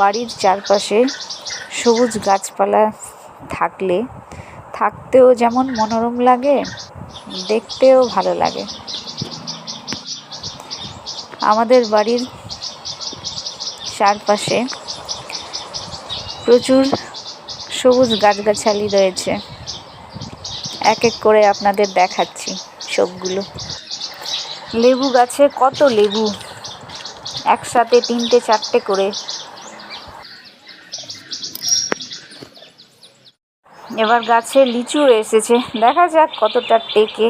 বাড়ির চারপাশে সবুজ গাছপালা থাকলে থাকতেও যেমন মনোরম লাগে, দেখতেও ভালো লাগে। আমাদের বাড়ির চারপাশে প্রচুর সবুজ গাছগাছালি রয়েছে। এক এক করে আপনাদের দেখাচ্ছি সবগুলো। লেবু গাছে কত লেবু, একসাথে 3-4টে করে। এবার গাছে লিচু এসেছে, দেখা যাক কতটা টেকে।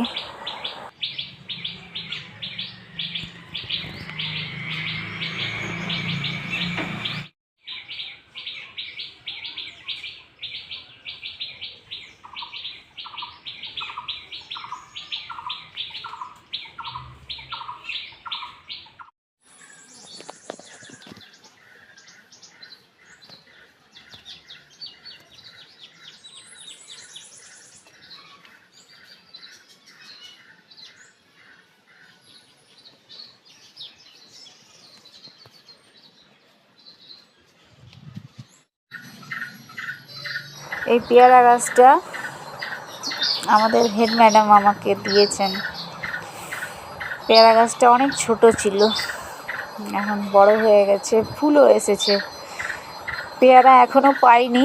এই পেয়ারা গাছটা আমাদের হেড ম্যাডাম আমাকে দিয়েছেন। পেয়ারা গাছটা অনেক ছোট ছিল, এখন বড় হয়ে গেছে, ফুলও এসেছে। পেয়ারা এখনো পাইনি,